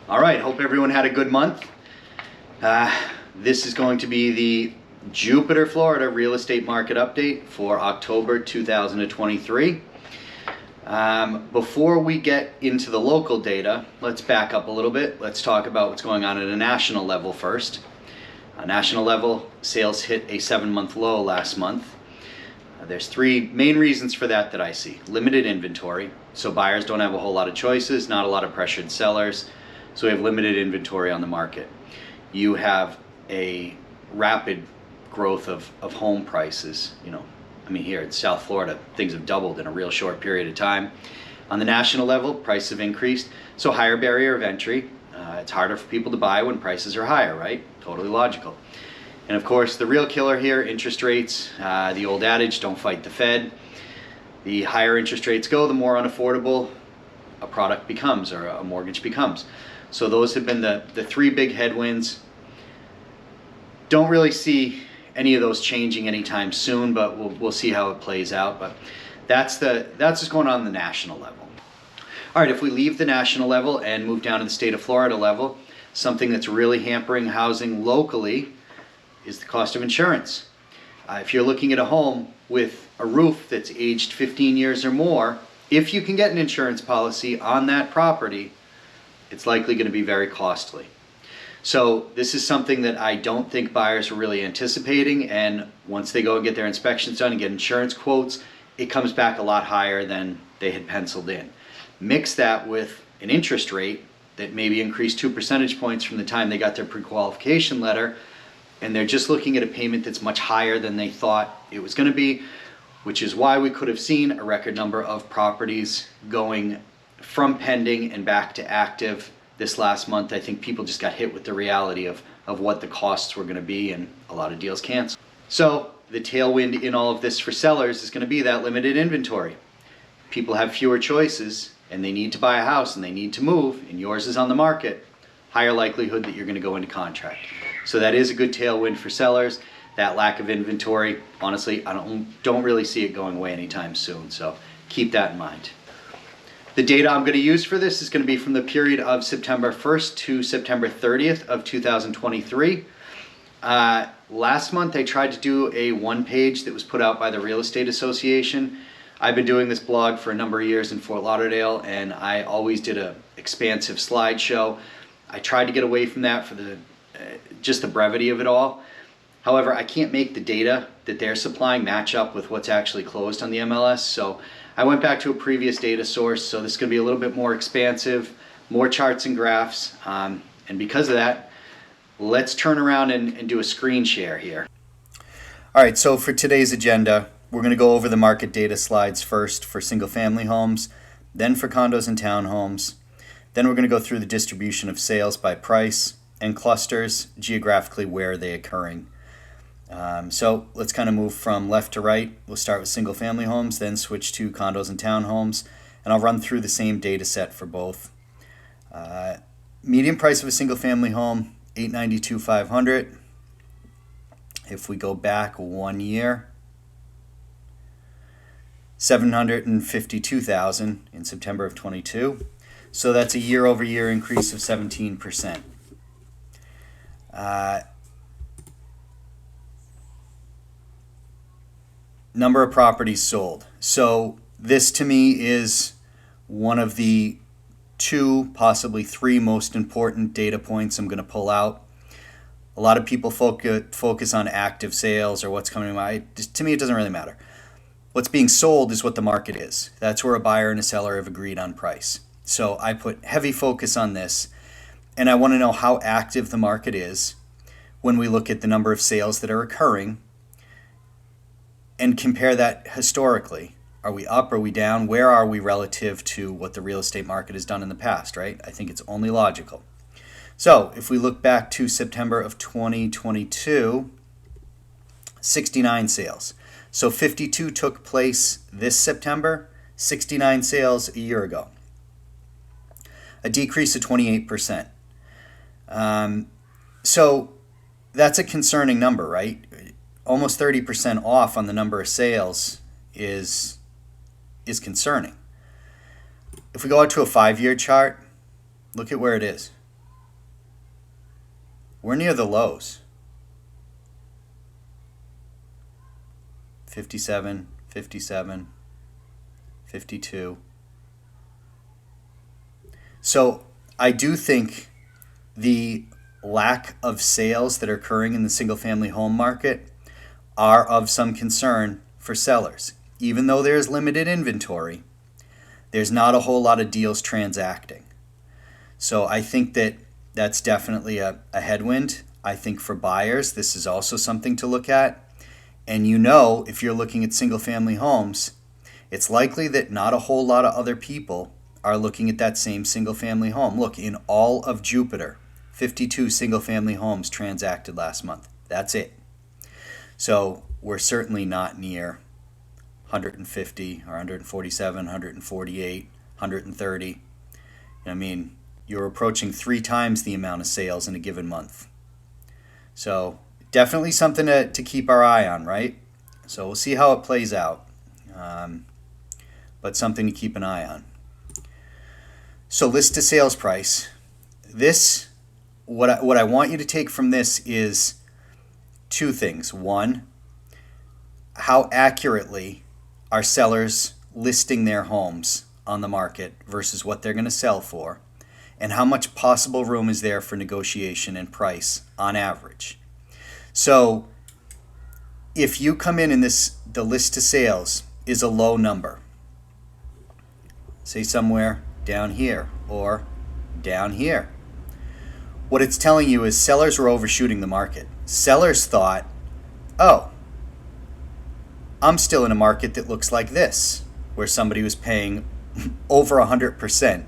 All right, hope everyone had a good month. This is going to be the Jupiter, Florida real estate market update for October 2023. Before we get into the local data, let's back up a little bit. Let's talk about what's going on at a national level first. On a national level, sales hit a 7-month low last month. There's three main reasons for that I see. Limited inventory, so buyers don't have a whole lot of choices, not a lot of pressured sellers, so we have limited inventory on the market. You have a rapid growth of home prices. Here in South Florida, things have doubled in a real short period of time. On the national level, prices have increased, so higher barrier of entry. It's harder for people to buy when prices are higher, right? Totally logical. And of course, the real killer here, interest rates. The old adage, don't fight the Fed. The higher interest rates go, the more unaffordable a product becomes, or a mortgage becomes. So those have been the three big headwinds. Don't really see any of those changing anytime soon, but we'll see how it plays out. But that's what's going on the national level. All right, if we leave the national level and move down to the state of Florida level, something that's really hampering housing locally is the cost of insurance. If you're looking at a home with a roof that's aged 15 years or more, if you can get an insurance policy on that property, it's likely going to be very costly. So this is something that I don't think buyers are really anticipating, and once they go and get their inspections done and get insurance quotes, it comes back a lot higher than they had penciled in. Mix that with an interest rate that maybe increased 2 percentage points from the time they got their pre-qualification letter, and they're just looking at a payment that's much higher than they thought it was going to be, which is why we could have seen a record number of properties going from pending and back to active this last month. I think people just got hit with the reality of what the costs were going to be, and a lot of deals canceled. So the tailwind in all of this for sellers is going to be that limited inventory. People have fewer choices and they need to buy a house and they need to move, and yours is on the market, higher likelihood that you're going to go into contract. So that is a good tailwind for sellers. That lack of inventory, honestly, I don't really see it going away anytime soon, so keep that in mind. The data I'm going to use for this is going to be from the period of September 1st to September 30th of 2023. Last month I tried to do a one-page that was put out by the Real Estate Association. I've been doing this blog for a number of years in Fort Lauderdale, and I always did an expansive slideshow. I tried to get away from that for just the brevity of it all. However, I can't make the data that they're supplying match up with what's actually closed on the MLS, so I went back to a previous data source. So this is going to be a little bit more expansive, more charts and graphs, and because of that, let's turn around and do a screen share here. All right, so for today's agenda, we're going to go over the market data slides first for single-family homes, then for condos and townhomes. Then we're going to go through the distribution of sales by price and clusters, geographically where are they occurring. So let's kind of move from left to right. We'll start with single family homes, then switch to condos and townhomes, and I'll run through the same data set for both. Median price of a single family home, $892,500. If we go back 1 year, $752,000 in September of 22. So that's a year-over-year increase of 17%. Number of properties sold. So this to me is one of the 2, possibly 3 most important data points I'm going to pull out. A lot of people focus on active sales or what's coming by. To me, it doesn't really matter. What's being sold is what the market is. That's where a buyer and a seller have agreed on price. So I put heavy focus on this, and I want to know how active the market is when we look at the number of sales that are occurring and compare that historically. Are we up? Are we down? Where are we relative to what the real estate market has done in the past, right? I think it's only logical. So if we look back to September of 2022, 69 sales. So 52 took place this September, 69 sales a year ago. A decrease of 28%. So that's a concerning number, right? Almost 30% off on the number of sales is concerning. If we go out to a 5-year chart, look at where it is. we're near the lows. 57, 57, 52. So I do think the lack of sales that are occurring in the single-family home market are of some concern for sellers. Even though there's limited inventory, there's not a whole lot of deals transacting. So I think that that's definitely a headwind. I think for buyers, this is also something to look at. And if you're looking at single-family homes, it's likely that not a whole lot of other people are looking at that same single-family home. Look, in all of Jupiter, 52 single-family homes transacted last month. That's it. So we're certainly not near 150 or 147, 148, 130. I mean, you're approaching 3 times the amount of sales in a given month. So definitely something to keep our eye on, right? So we'll see how it plays out, but something to keep an eye on. So list to sales price. This, what I want you to take from this is 2 things. One, how accurately are sellers listing their homes on the market versus what they're going to sell for, and how much possible room is there for negotiation and price on average. So if you come in and the list to sales is a low number, say somewhere down here or down here, what it's telling you is sellers were overshooting the market. Sellers thought, oh, I'm still in a market that looks like this, where somebody was paying over 100%.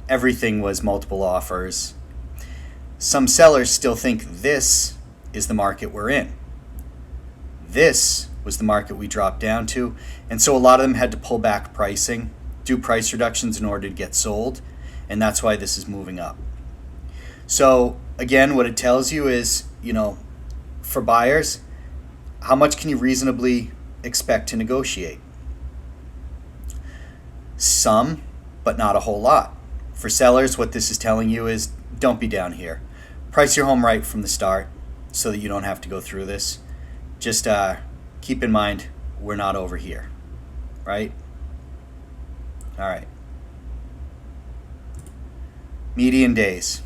Everything was multiple offers. Some sellers still think this is the market we're in. This was the market we dropped down to. And so a lot of them had to pull back pricing, do price reductions in order to get sold. And that's why this is moving up. So again, what it tells you is, for buyers, how much can you reasonably expect to negotiate? Some, but not a whole lot. For sellers, what this is telling you is don't be down here. Price your home right from the start so that you don't have to go through this. Just keep in mind, we're not over here, right? All right. Median days.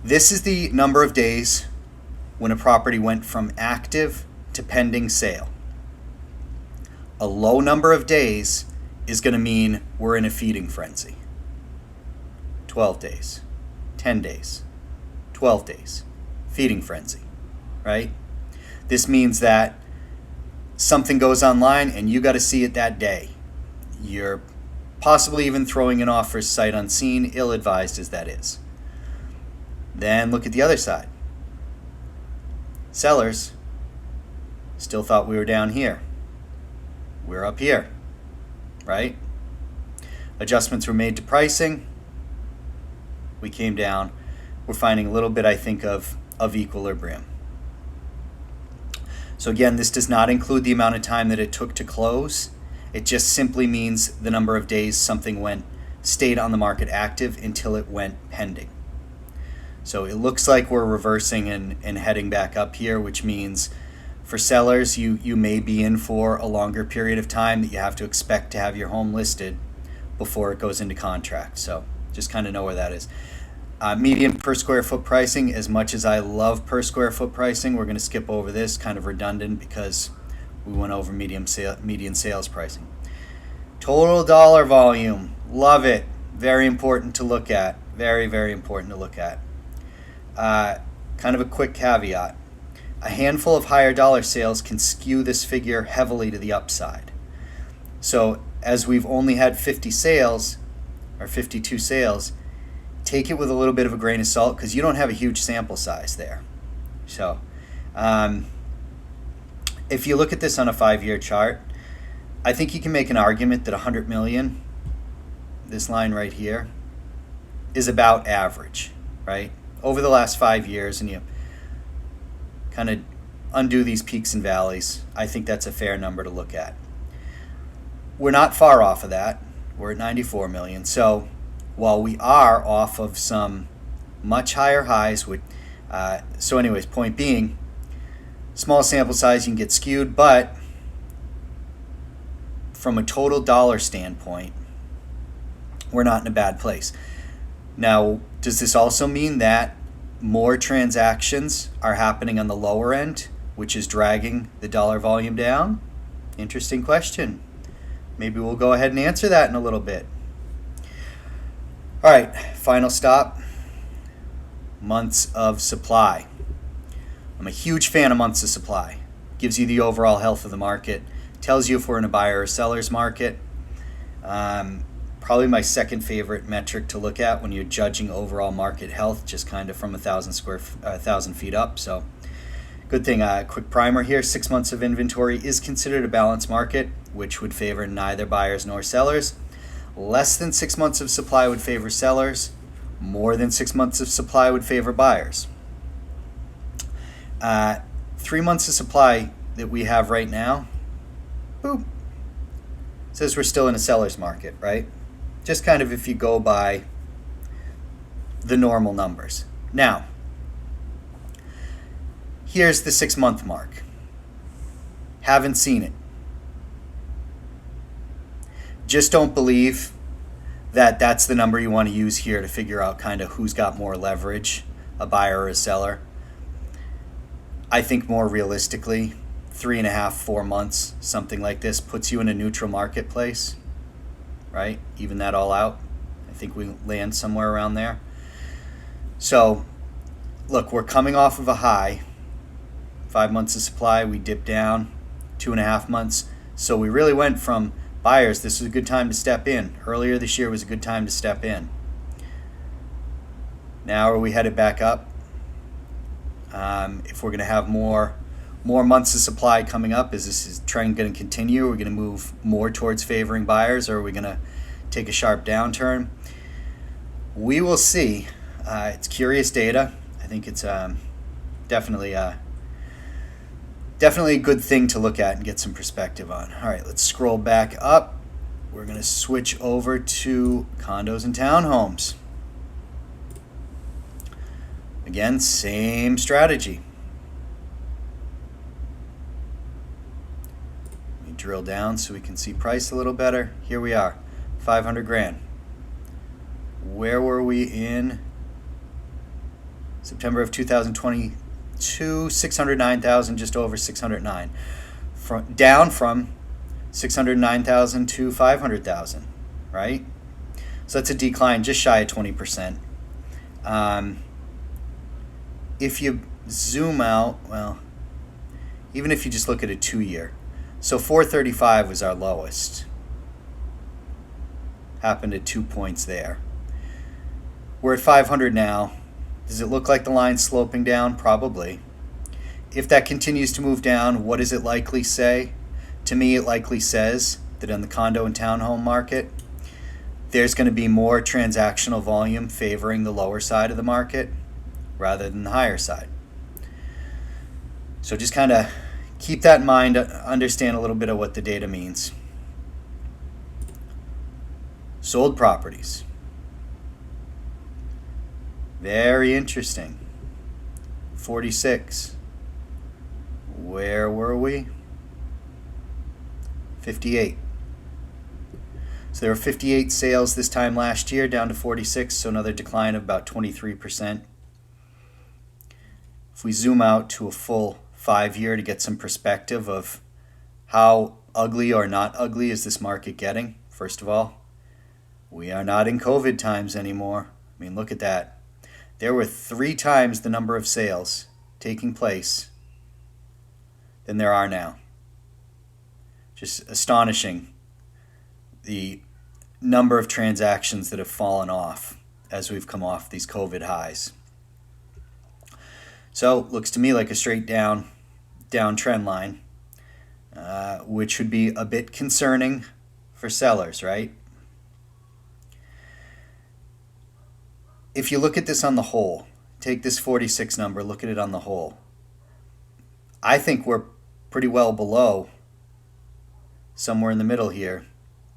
This is the number of days when a property went from active to pending sale. A low number of days is going to mean we're in a feeding frenzy. 12 days, 10 days, 12 days, feeding frenzy, right? This means that something goes online and you got to see it that day. You're possibly even throwing an offer sight unseen, ill-advised as that is. Then look at the other side. Sellers still thought we were down here. We're up here, right? Adjustments were made to pricing. We came down. We're finding a little bit, I think, of equilibrium. So again, this does not include the amount of time that it took to close. It just simply means the number of days something stayed on the market active until it went pending. So it looks like we're reversing and heading back up here, which means for sellers, you may be in for a longer period of time that you have to expect to have your home listed before it goes into contract. So just kind of know where that is. Median per square foot pricing, as much as I love per square foot pricing, we're going to skip over this, kind of redundant because we went over median sales pricing. Total dollar volume, love it. Very important to look at. Very, very important to look at. Kind of a quick caveat. A handful of higher dollar sales can skew this figure heavily to the upside. So as we've only had 50 sales, or 52 sales, take it with a little bit of a grain of salt because you don't have a huge sample size there. So if you look at this on a 5-year chart, I think you can make an argument that 100 million, this line right here, is about average, right? Over the last 5 years, and you kind of undo these peaks and valleys, I think that's a fair number to look at. We're not far off of that. We're at 94 million. So while we are off of some much higher highs, So anyways, point being, small sample size, you can get skewed, but from a total dollar standpoint, we're not in a bad place. Now, does this also mean that more transactions are happening on the lower end, which is dragging the dollar volume down? Interesting question. Maybe we'll go ahead and answer that in a little bit. All right, final stop, months of supply. I'm a huge fan of months of supply. Gives you the overall health of the market, tells you if we're in a buyer or seller's market. Probably my second favorite metric to look at when you're judging overall market health, just kind of from 1,000 feet up. So good thing, quick primer here, 6 months of inventory is considered a balanced market, which would favor neither buyers nor sellers. Less than 6 months of supply would favor sellers. More than 6 months of supply would favor buyers. 3 months of supply that we have right now, boop, says we're still in a seller's market, right? Just kind of if you go by the normal numbers. Now, here's the 6 month mark. Haven't seen it. Just don't believe that that's the number you want to use here to figure out kind of who's got more leverage, a buyer or a seller. I think more realistically, 3.5, 4 months, something like this puts you in a neutral marketplace, right? Even that all out. I think we land somewhere around there. So, look, we're coming off of a high. 5 months of supply, we dipped down. 2.5 months. So we really went from buyers, this was a good time to step in. Earlier this year was a good time to step in. Now are we headed back up? If we're going to have more months of supply coming up, is this trend going to continue? Are we going to move more towards favoring buyers, or are we going to take a sharp downturn? We will see. It's curious data. I think it's definitely a good thing to look at and get some perspective on. All right, let's scroll back up. We're going to switch over to condos and townhomes. Again, same strategy. Let me drill down so we can see price a little better. Here we are, 500 grand. Where were we in September of 2022? 609,000, just over 609. Down from 609,000 to 500,000, right? So that's a decline just shy of 20%. If you zoom out, well, even if you just look at a 2-year, so 435 was our lowest. Happened at 2 points there. We're at 500 now. Does it look like the line's sloping down? Probably. If that continues to move down, what does it likely say? To me, it likely says that in the condo and townhome market, there's going to be more transactional volume favoring the lower side of the market rather than the higher side. So just kind of keep that in mind, understand a little bit of what the data means. Sold properties. Very interesting. 46. Where were we? 58. So there were 58 sales this time last year, down to 46, so another decline of about 23%. If we zoom out to a full 5-year to get some perspective of how ugly or not ugly is this market getting, first of all, we are not in COVID times anymore. I mean, look at that. There were 3 times the number of sales taking place than there are now. Just astonishing, the number of transactions that have fallen off as we've come off these COVID highs. So looks to me like a straight down trend line, which would be a bit concerning for sellers, right? If you look at this on the whole, take this 46 number, look at it on the whole. I think we're pretty well below, somewhere in the middle here,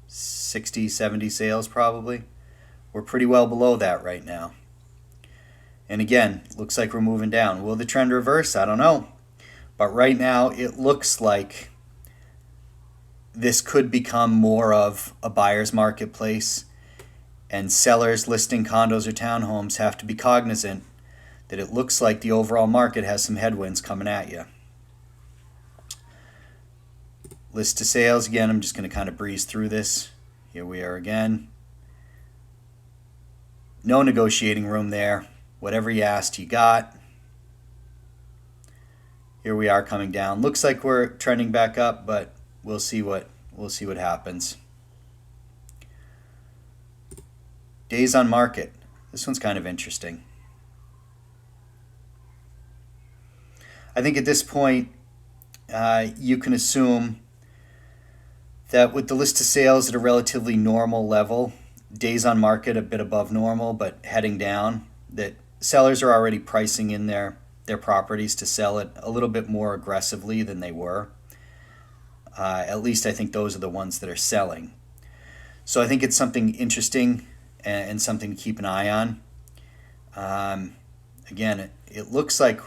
60, 70 sales probably. We're pretty well below that right now. And again, looks like we're moving down. Will the trend reverse? I don't know. But right now, it looks like this could become more of a buyer's marketplace, and sellers listing condos or townhomes have to be cognizant that it looks like the overall market has some headwinds coming at you. List to sales, again, I'm just going to kind of breeze through this. Here we are again. No negotiating room there. Whatever you asked, you got. Here we are coming down. Looks like we're trending back up, but we'll see what happens. Days on market. This one's kind of interesting. I think at this point, you can assume that with the list of sales at a relatively normal level, days on market a bit above normal, but heading down, that sellers are already pricing in their properties to sell it a little bit more aggressively than they were. At least I think those are the ones that are selling. So I think it's something interesting and something to keep an eye on. Again, it looks like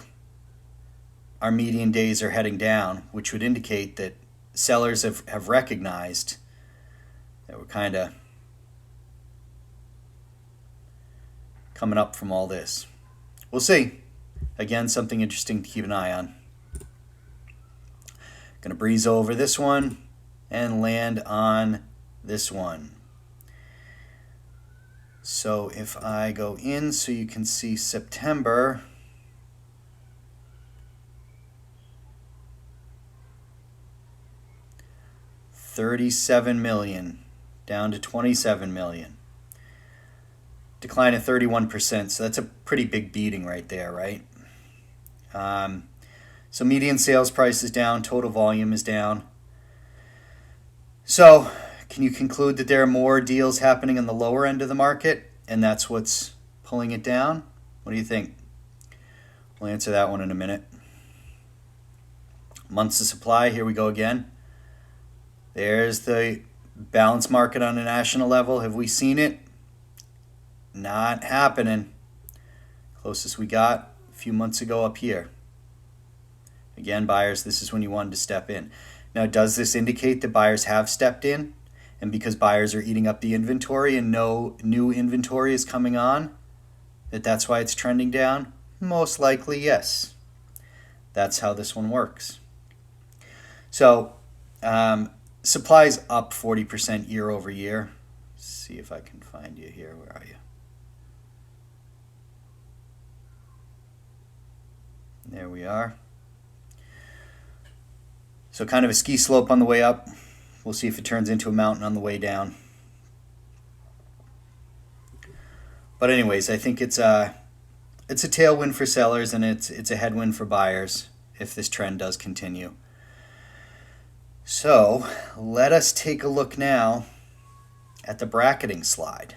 our median days are heading down, which would indicate that sellers have recognized that we're kind of coming up from all this. We'll see. Again, something interesting to keep an eye on. Going to breeze over this one and land on this one. So if I go in so you can see September, $37 million down to $27 million. Decline of 31%. So that's a pretty big beating right there, right? So median sales price is down, total volume is down. So can you conclude that there are more deals happening in the lower end of the market, and that's what's pulling it down? What do you think? We'll answer that one in a minute. Months of supply, here we go again. There's the balanced market on a national level. Have we seen it? Not happening. Closest we got a few months ago up here. Again, buyers, this is when you wanted to step in. Now, does this indicate that buyers have stepped in? And because buyers are eating up the inventory and no new inventory is coming on, that's why it's trending down? Most likely, yes. That's how this one works. So, supply's up 40% year over year. Let's see if I can find you here. Where are you? There we are. So kind of a ski slope on the way up. We'll see if it turns into a mountain on the way down. But anyways, I think it's a tailwind for sellers, and it's a headwind for buyers if this trend does continue. So let us take a look now at the bracketing slide.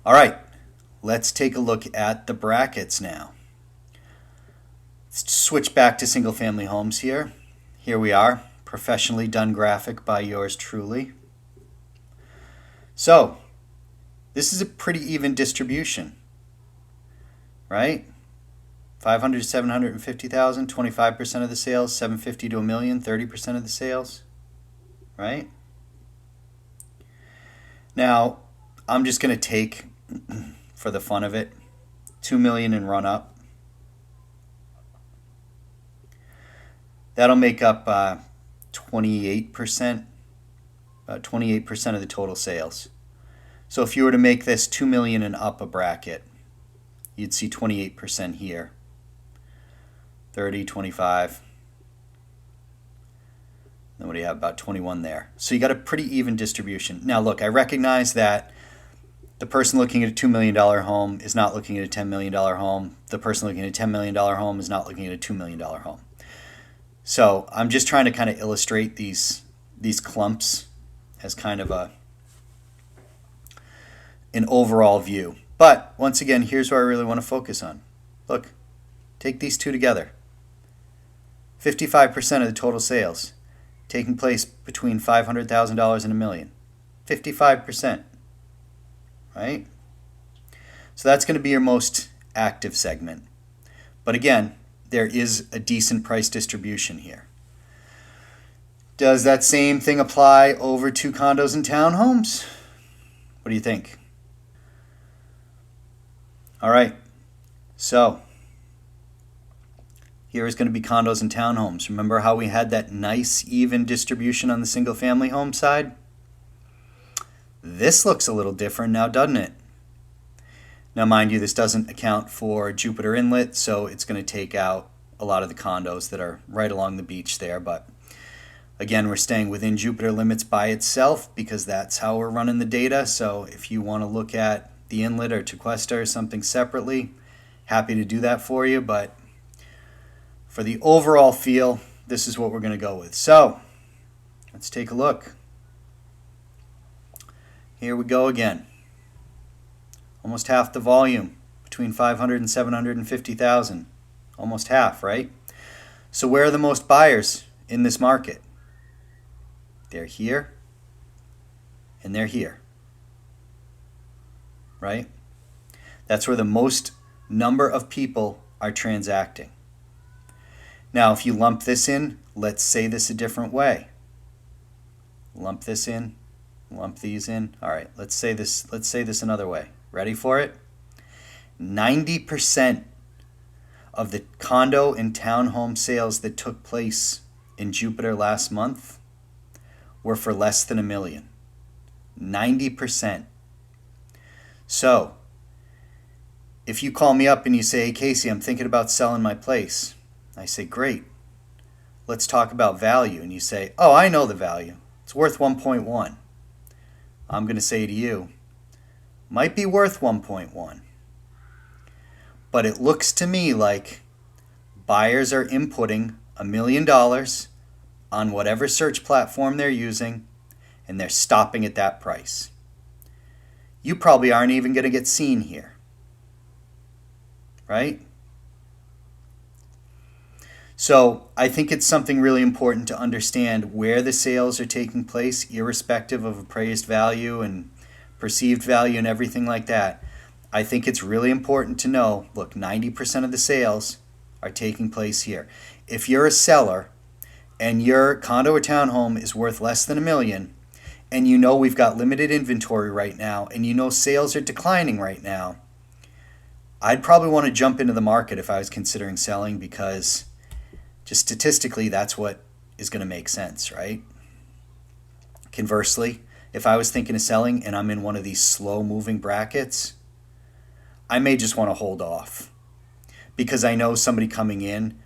All right, let's take a look at the brackets now. Let's switch back to single family homes here. Here we are, professionally done graphic by yours truly. So this is a pretty even distribution, right? 500 to 750,000, 25% of the sales, 750 to a million, 30% of the sales, right? Now, I'm just going to take, for the fun of it, 2 million and run up. That'll make up 28%, 28% of the total sales. So if you were to make this 2 million and up a bracket, you'd see 28% here. 30, 25. Then what do you have? About 21 there. So you got a pretty even distribution. Now look, I recognize that the person looking at a $2 million home is not looking at a $10 million home. The person looking at a $10 million home is not looking at a $2 million home. So I'm just trying to kind of illustrate these clumps as kind of an overall view. But once again, here's where I really want to focus on. Look, take these two together. 55% of the total sales taking place between $500,000 and $1 million. 55%, right? So that's going to be your most active segment. But again, there is a decent price distribution here. Does that same thing apply over to condos and townhomes? What do you think? All right, so here is going to be condos and townhomes. Remember how we had that nice even distribution on the single family home side? This looks a little different now, doesn't it? Now, mind you, this doesn't account for Jupiter Inlet, so it's going to take out a lot of the condos that are right along the beach there. But again, we're staying within Jupiter limits by itself because that's how we're running the data. So if you want to look at the Inlet or Tequesta or something separately, happy to do that for you. But for the overall feel, this is what we're going to go with. So let's take a look. Here we go again. Almost half the volume, between 500 and 750,000. Almost half, right? So where are the most buyers in this market? They're here and they're here, right? That's where the most number of people are transacting. Now, if you lump this in, let's say this a different way. Lump this in, lump these in. All right, let's say this another way. Ready for it? 90% of the condo and townhome sales that took place in Jupiter last month were for less than $1 million. 90%. So, if you call me up and you say, hey, Casey, I'm thinking about selling my place. I say, great. Let's talk about value. And you say, oh, I know the value. It's worth 1.1. I'm going to say to you, might be worth 1.1. But it looks to me like buyers are inputting $1 million on whatever search platform they're using, and they're stopping at that price. You probably aren't even going to get seen here, right? So I think it's something really important to understand where the sales are taking place, irrespective of appraised value and perceived value and everything like that. I think it's really important to know, look, 90% of the sales are taking place here. If you're a seller and your condo or townhome is worth less than $1 million, and you know we've got limited inventory right now, and you know sales are declining right now, I'd probably want to jump into the market if I was considering selling, because just statistically, that's what is going to make sense, right? Conversely, if I was thinking of selling and I'm in one of these slow-moving brackets, I may just want to hold off, because I know somebody coming in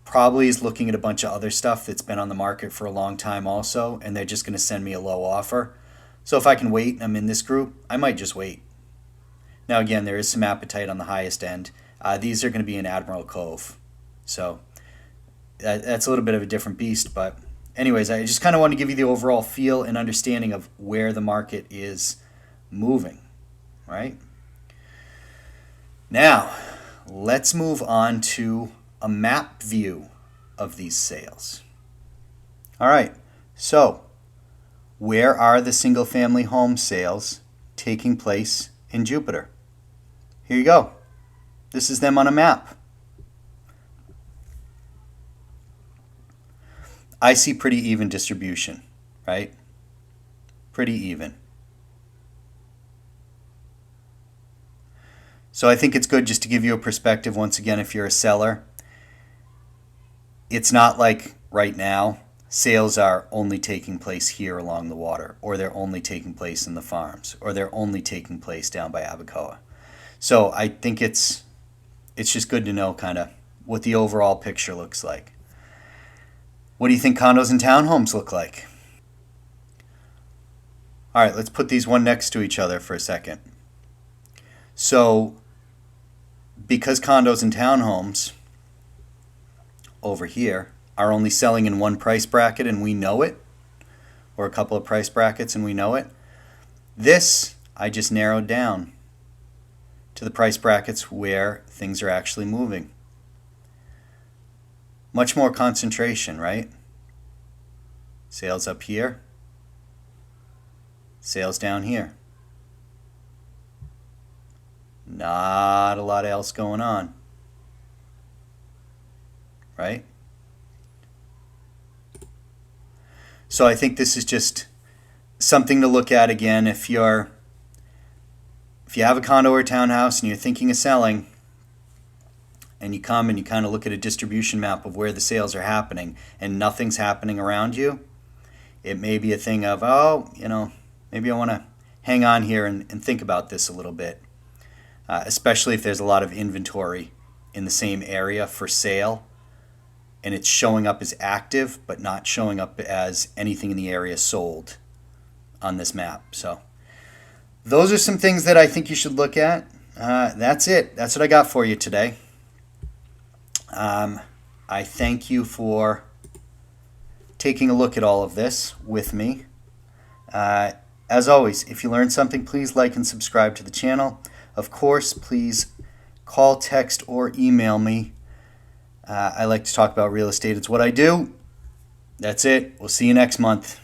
probably is looking at a bunch of other stuff that's been on the market for a long time also, and they're just going to send me a low offer. So if I can wait and I'm in this group, I might just wait. Now again, there is some appetite on the highest end. These are going to be in Admiral Cove. So that's a little bit of a different beast, but anyways, I just kind of want to give you the overall feel and understanding of where the market is moving, right? Now, let's move on to a map view of these sales. All right, so where are the single-family home sales taking place in Jupiter? Here you go. This is them on a map. I see pretty even distribution, right? Pretty even. So I think it's good just to give you a perspective once again if you're a seller. It's not like right now sales are only taking place here along the water, or they're only taking place in the farms, or they're only taking place down by Abacoa. So I think it's just good to know kind of what the overall picture looks like. What do you think condos and townhomes look like? All right, let's put these one next to each other for a second. So because condos and townhomes over here are only selling in one price bracket and we know it, or a couple of price brackets and we know it, this I just narrowed down to the price brackets where things are actually moving. Much more concentration, right? Sales up here, sales down here. Not a lot else going on, right? So I think this is just something to look at again. If you have a condo or a townhouse and you're thinking of selling, and you come and you kind of look at a distribution map of where the sales are happening and nothing's happening around you, it may be a thing of, oh, maybe I want to hang on here and think about this a little bit, especially if there's a lot of inventory in the same area for sale and it's showing up as active but not showing up as anything in the area sold on this map. So those are some things that I think you should look at. That's it. That's what I got for you today. I thank you for taking a look at all of this with me. As always, if you learned something, please like and subscribe to the channel. Of course, please call, text, or email me. I like to talk about real estate. It's what I do. That's it. We'll see you next month.